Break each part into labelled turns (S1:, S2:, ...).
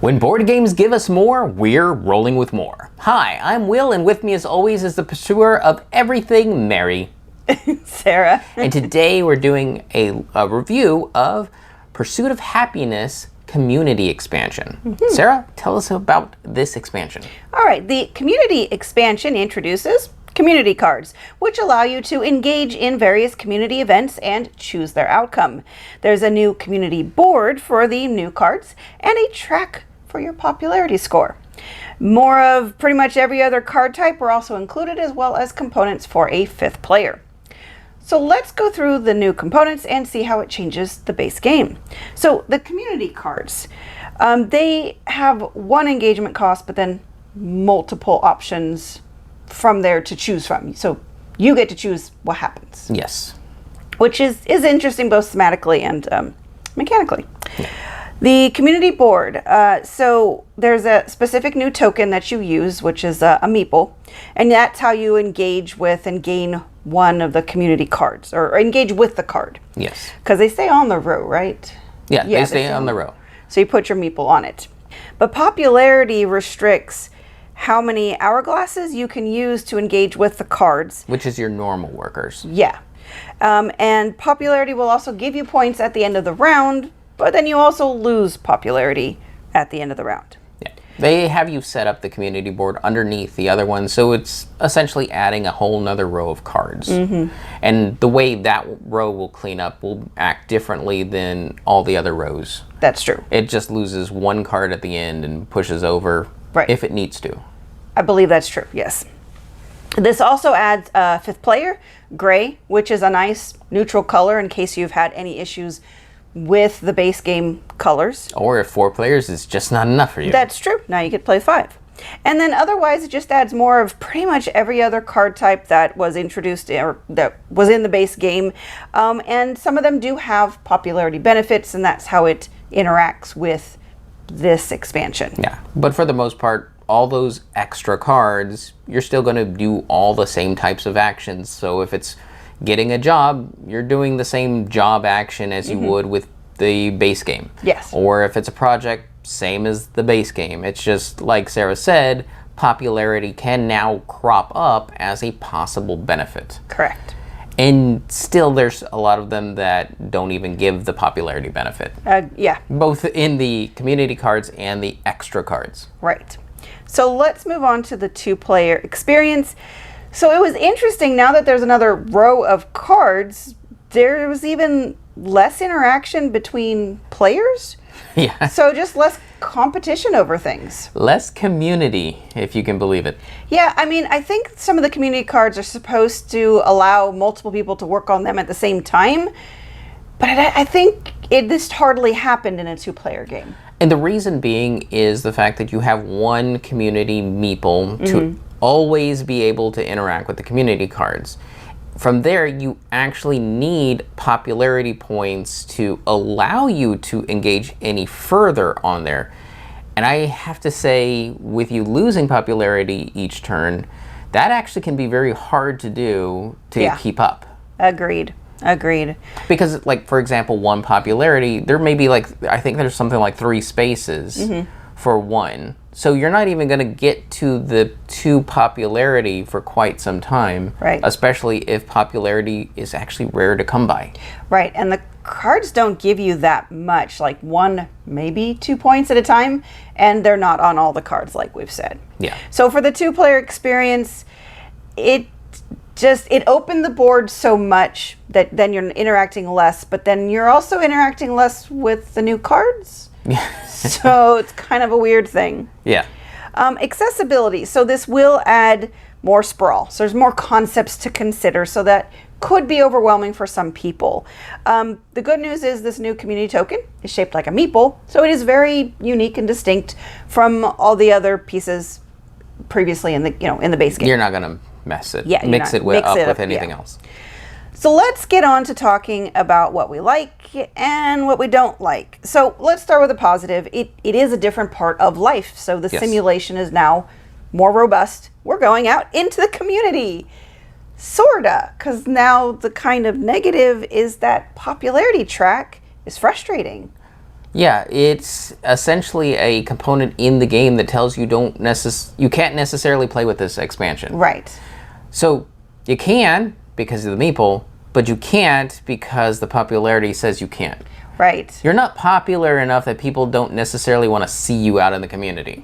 S1: When board games give us more, we're rolling with more. Hi, I'm Will, and with me as always is the pursuer of everything Mary,
S2: Sarah.
S1: And today we're doing a review of Pursuit of Happiness Community Expansion. Sarah, tell us about this expansion.
S2: All right, the community expansion introduces community cards, which allow you to engage in various community events and choose their outcome. There's a new community board for the new cards and a track for your popularity score. More of pretty much every other card type were also included, as well as components for a fifth player. So let's go through the new components and see how it changes the base game. So the community cards, they have one engagement cost, but then multiple options from there to choose from. So you get to choose what happens.
S1: Yes.
S2: Which is interesting both thematically and mechanically. Yeah. The community board, so there's a specific new token that you use, which is a meeple, and that's how you engage with and gain one of the community cards, or engage with the card.
S1: Yes.
S2: Because they stay on the row, right?
S1: Yeah, they stay on the row.
S2: So you put your meeple on it. But popularity restricts how many hourglasses you can use to engage with the cards.
S1: Which is your normal workers.
S2: Yeah. And popularity will also give you points at the end of the round, but then you also lose popularity at the end of the round.
S1: Yeah. They have you set up the community board underneath the other one, so it's essentially adding a whole nother row of cards. Mm-hmm. And the way that row will clean up will act differently than all the other rows.
S2: That's true.
S1: It just loses one card at the end and pushes over if it needs to.
S2: I believe that's true, yes. This also adds a fifth player, gray, which is a nice neutral color in case you've had any issues with the base game colors.
S1: Or if 4 players is just not enough for you.
S2: That's true. Now you get to play 5. And then otherwise it just adds more of pretty much every other card type that was introduced or that was in the base game. And some of them do have popularity benefits, and that's how it interacts with this expansion.
S1: Yeah, but for the most part, all those extra cards, you're still going to do all the same types of actions. So if it's getting a job, you're doing the same job action as you would with the base game.
S2: Yes.
S1: Or if it's a project, same as the base game. It's just like Sarah said, popularity can now crop up as a possible benefit.
S2: Correct.
S1: And still there's a lot of them that don't even give the popularity benefit.
S2: Yeah.
S1: Both in the community cards and the extra cards.
S2: Right. So let's move on to the 2-player experience. So it was interesting, now that there's another row of cards, there was even less interaction between players.
S1: Yeah.
S2: So just less competition over things.
S1: Less community, if you can believe it.
S2: Yeah, I mean, I think some of the community cards are supposed to allow multiple people to work on them at the same time, but I think this hardly happened in a 2-player game.
S1: And the reason being is the fact that you have one community meeple to always be able to interact with the community cards. From there, you actually need popularity points to allow you to engage any further on there. And I have to say, with you losing popularity each turn, that actually can be very hard to do to keep up.
S2: Agreed.
S1: Because, like, for example, one popularity, there may be, like, I think there's something like 3 spaces for one. So you're not even going to get to the 2 popularity for quite some time.
S2: Right.
S1: Especially if popularity is actually rare to come by.
S2: Right, and the cards don't give you that much, like 1, maybe 2 points at a time, and they're not on all the cards, like we've said.
S1: Yeah.
S2: So for the 2-player experience, it opened the board so much that then you're interacting less, but then you're also interacting less with the new cards. So it's kind of a weird thing.
S1: Yeah.
S2: Accessibility. So this will add more sprawl. So there's more concepts to consider, so that could be overwhelming for some people. The good news is this new community token is shaped like a meeple, so it is very unique and distinct from all the other pieces previously in the base game.
S1: You're not going to mix it up with anything else.
S2: So let's get on to talking about what we like and what we don't like. So let's start with the positive. It is a different part of life. So the simulation is now more robust. We're going out into the community. Sorta, because now the kind of negative is that popularity track is frustrating.
S1: Yeah, it's essentially a component in the game that tells you you can't necessarily play with this expansion.
S2: Right.
S1: So you can because of the meeple, but you can't because the popularity says you can't.
S2: Right.
S1: You're not popular enough that people don't necessarily want to see you out in the community.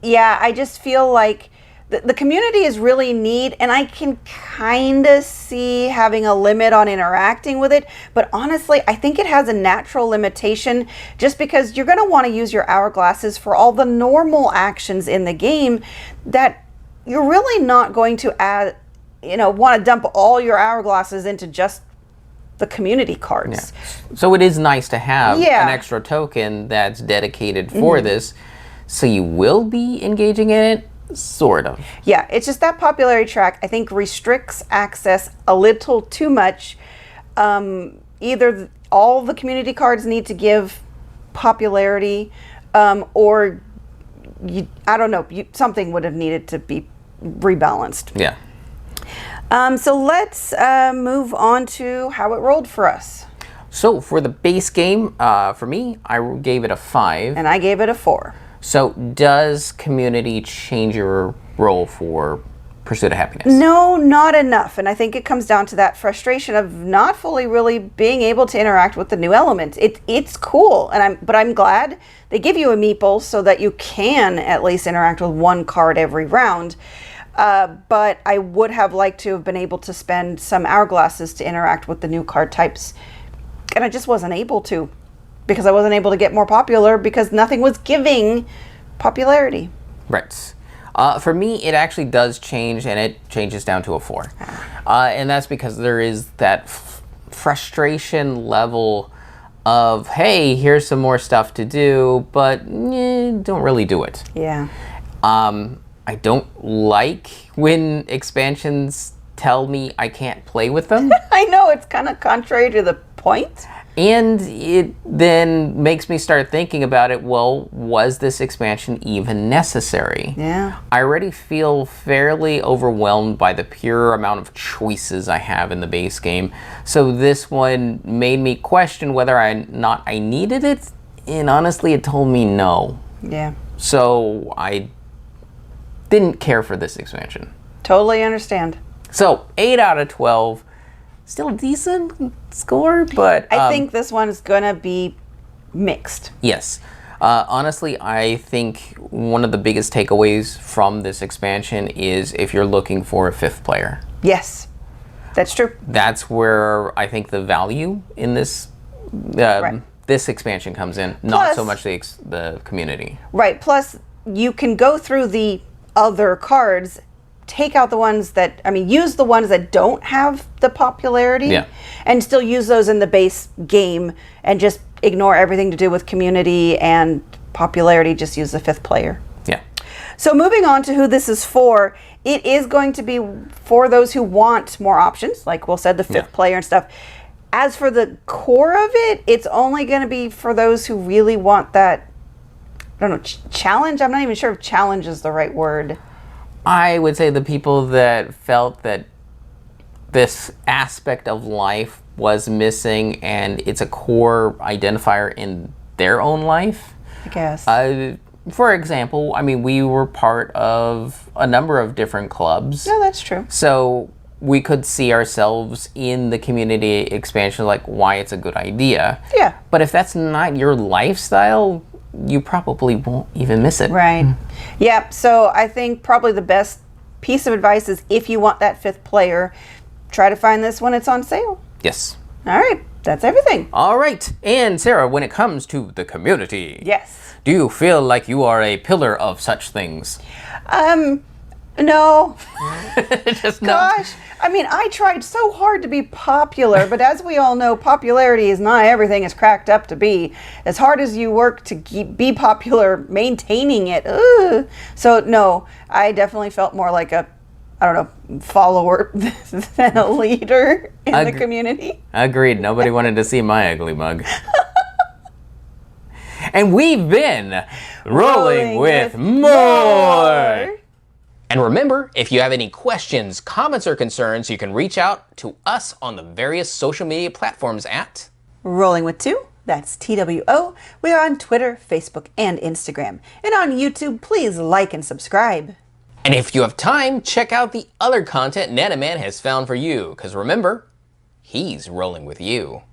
S2: I just feel like the community is really neat, and I can kind of see having a limit on interacting with it. But honestly, I think it has a natural limitation just because you're going to want to use your hourglasses for all the normal actions in the game that you're really not going to want to dump all your hourglasses into just the community cards.
S1: Yeah. So it is nice to have
S2: Yeah.
S1: an extra token that's dedicated for this. So you will be engaging in it, sort of.
S2: Yeah, it's just that popularity track, I think, restricts access a little too much. Either all the community cards need to give popularity, or I don't know, something would have needed to be rebalanced.
S1: Yeah.
S2: So let's move on to how it rolled for us.
S1: So for the base game, for me, I gave it a 5.
S2: And I gave it a 4.
S1: So does community change your role for Pursuit of Happiness?
S2: No, not enough. And I think it comes down to that frustration of not fully really being able to interact with the new element. It's cool, but I'm glad they give you a meeple so that you can at least interact with one card every round. But I would have liked to have been able to spend some hourglasses to interact with the new card types. And I just wasn't able to, because I wasn't able to get more popular because nothing was giving popularity.
S1: Right. For me, it actually does change, and it changes down to a 4. And that's because there is that frustration level of, hey, here's some more stuff to do, but don't really do it.
S2: Yeah.
S1: I don't like when expansions tell me I can't play with them.
S2: I know, it's kind of contrary to the point.
S1: And it then makes me start thinking about it, well, was this expansion even necessary?
S2: Yeah.
S1: I already feel fairly overwhelmed by the pure amount of choices I have in the base game. So this one made me question whether I needed it, and honestly it told me no.
S2: Yeah.
S1: So I didn't care for this expansion.
S2: Totally understand.
S1: So 8 out of 12. Still a decent score, but
S2: I think this one is going to be mixed.
S1: yes. Honestly, I think one of the biggest takeaways from this expansion is if you're looking for a 5th player.
S2: Yes, that's true.
S1: That's where I think the value in this this expansion comes in, not so much the community.
S2: Right. Plus, you can go through the other cards, take out the ones that, use the ones that don't have the popularity, and still use those in the base game, and just ignore everything to do with community and popularity, just use the 5th player.
S1: Yeah.
S2: So moving on to who this is for, it is going to be for those who want more options, like Will said, the 5th player and stuff. As for the core of it, it's only going to be for those who really want that, I don't know, challenge? I'm not even sure if challenge is the right word.
S1: I would say the people that felt that this aspect of life was missing and it's a core identifier in their own life.
S2: I guess.
S1: For example, we were part of a number of different clubs.
S2: No, that's true.
S1: So we could see ourselves in the community expansion, like why it's a good idea.
S2: Yeah.
S1: But if that's not your lifestyle, you probably won't even miss it.
S2: Right. Yeah, so I think probably the best piece of advice is if you want that 5th player, try to find this when it's on sale.
S1: Yes.
S2: All right, that's everything.
S1: All right. And Sarah, when it comes to the community,
S2: Yes.
S1: do you feel like you are a pillar of such things?
S2: No.
S1: Just no.
S2: Gosh, I tried so hard to be popular, but as we all know, popularity is not everything it's cracked up to be. As hard as you work to be popular, maintaining it, So no, I definitely felt more like a, follower than a leader in the community.
S1: Agreed. Nobody wanted to see my ugly mug. And we've been rolling with more. And remember, if you have any questions, comments, or concerns, you can reach out to us on the various social media platforms at
S2: Rolling with 2 That's TWO. We are on Twitter, Facebook, and Instagram. And on YouTube, please like and subscribe.
S3: And if you have time, check out the other content Nanoman has found for you, because remember, he's rolling with you.